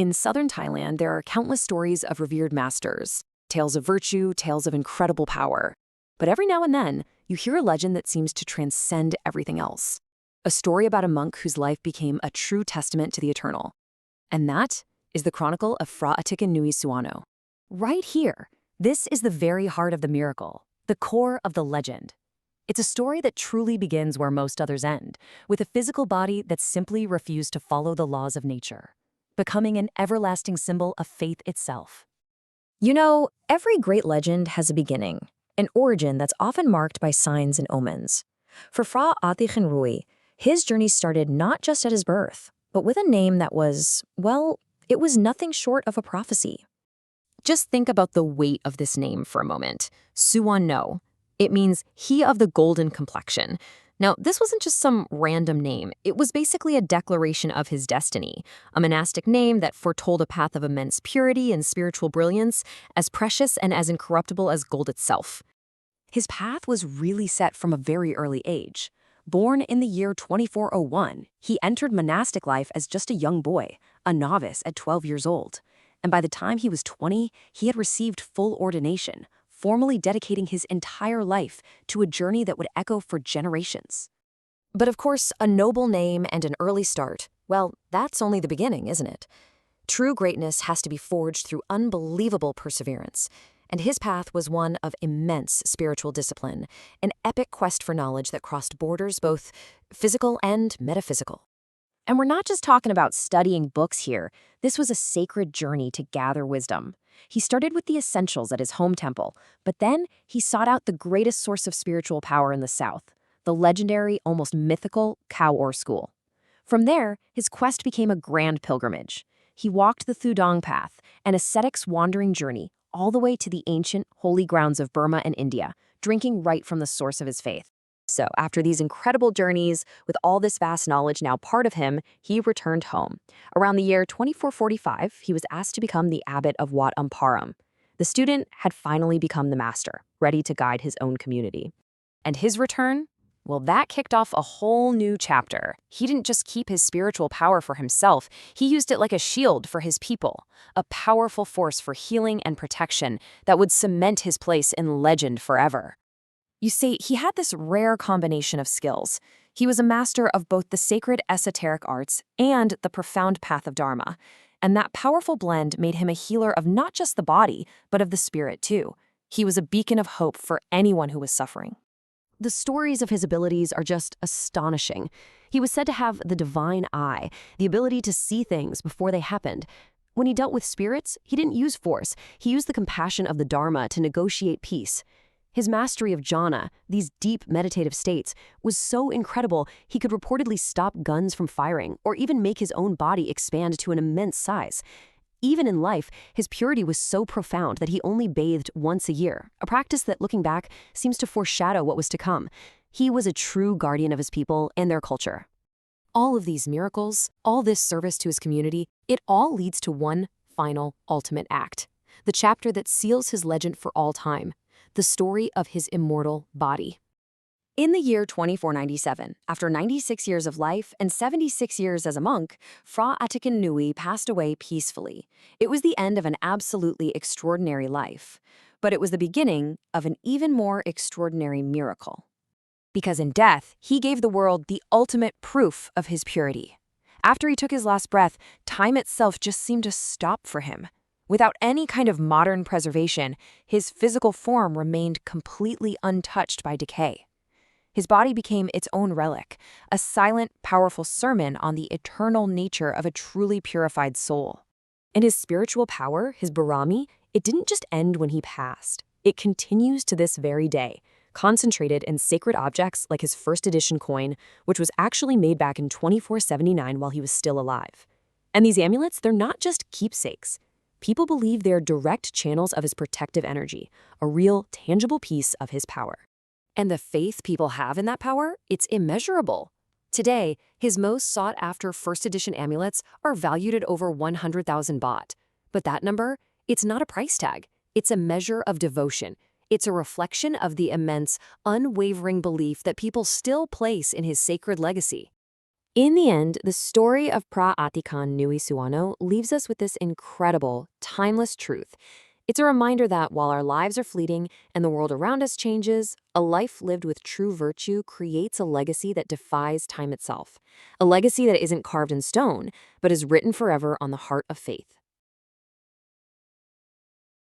In southern Thailand, there are countless stories of revered masters, tales of virtue, tales of incredible power. But every now and then, you hear a legend that seems to transcend everything else. A story about a monk whose life became a true testament to the eternal. And that is the chronicle of Phra Than Nui Suwannano. Right here, this is the very heart of the miracle, the core of the legend. It's a story that truly begins where most others end, with a physical body that simply refused to follow the laws of nature, becoming an everlasting symbol of faith itself. You know, every great legend has a beginning, an origin that's often marked by signs and omens. For Phra Than Nui, his journey started not just at his birth, but with a name that was, well, it was nothing short of a prophecy. Just think about the weight of this name for a moment. Suwannano. It means he of the golden complexion. Now, this wasn't just some random name. It was basically a declaration of his destiny, a monastic name that foretold a path of immense purity and spiritual brilliance, as precious and as incorruptible as gold itself. His path was really set from a very early age. Born in the year 2401, he entered monastic life as just a young boy, a novice at 12 years old. And by the time he was 20, he had received full ordination, formally dedicating his entire life to a journey that would echo for generations. But of course, a noble name and an early start, well, that's only the beginning, isn't it? True greatness has to be forged through unbelievable perseverance, and his path was one of immense spiritual discipline, an epic quest for knowledge that crossed borders both physical and metaphysical. And we're not just talking about studying books here. This was a sacred journey to gather wisdom. He started with the essentials at his home temple, but then he sought out the greatest source of spiritual power in the south, the legendary, almost mythical Khao Or school. From there, his quest became a grand pilgrimage. He walked the Thudong path, an ascetic's wandering journey, all the way to the ancient, holy grounds of Burma and India, drinking right from the source of his faith. So, after these incredible journeys, with all this vast knowledge now part of him, he returned home. Around the year 2445, he was asked to become the abbot of Wat Amparam. The student had finally become the master, ready to guide his own community. And his return? Well, that kicked off a whole new chapter. He didn't just keep his spiritual power for himself, he used it like a shield for his people, a powerful force for healing and protection that would cement his place in legend forever. You see, he had this rare combination of skills. He was a master of both the sacred esoteric arts and the profound path of Dharma. And that powerful blend made him a healer of not just the body, but of the spirit too. He was a beacon of hope for anyone who was suffering. The stories of his abilities are just astonishing. He was said to have the divine eye, the ability to see things before they happened. When he dealt with spirits, he didn't use force. He used the compassion of the Dharma to negotiate peace. His mastery of jhana, these deep meditative states, was so incredible he could reportedly stop guns from firing or even make his own body expand to an immense size. Even in life, his purity was so profound that he only bathed once a year, a practice that, looking back, seems to foreshadow what was to come. He was a true guardian of his people and their culture. All of these miracles, all this service to his community, it all leads to one final, ultimate act, the chapter that seals his legend for all time. The story of his immortal body. In the year 2497, after 96 years of life and 76 years as a monk, Phra Than Nui passed away peacefully. It was the end of an absolutely extraordinary life, but it was the beginning of an even more extraordinary miracle. Because in death, he gave the world the ultimate proof of his purity. After he took his last breath, time itself just seemed to stop for him. Without any kind of modern preservation, his physical form remained completely untouched by decay. His body became its own relic, a silent, powerful sermon on the eternal nature of a truly purified soul. And his spiritual power, his barami, it didn't just end when he passed. It continues to this very day, concentrated in sacred objects like his first edition coin, which was actually made back in 2479 while he was still alive. And these amulets, they're not just keepsakes. People believe they're direct channels of his protective energy, a real, tangible piece of his power. And the faith people have in that power, it's immeasurable. Today, his most sought-after first edition amulets are valued at over 100,000 baht. But that number, it's not a price tag. It's a measure of devotion. It's a reflection of the immense, unwavering belief that people still place in his sacred legacy. In the end, the story of Phra Than Nui Suwannano leaves us with this incredible, timeless truth. It's a reminder that while our lives are fleeting and the world around us changes, a life lived with true virtue creates a legacy that defies time itself. A legacy that isn't carved in stone, but is written forever on the heart of faith.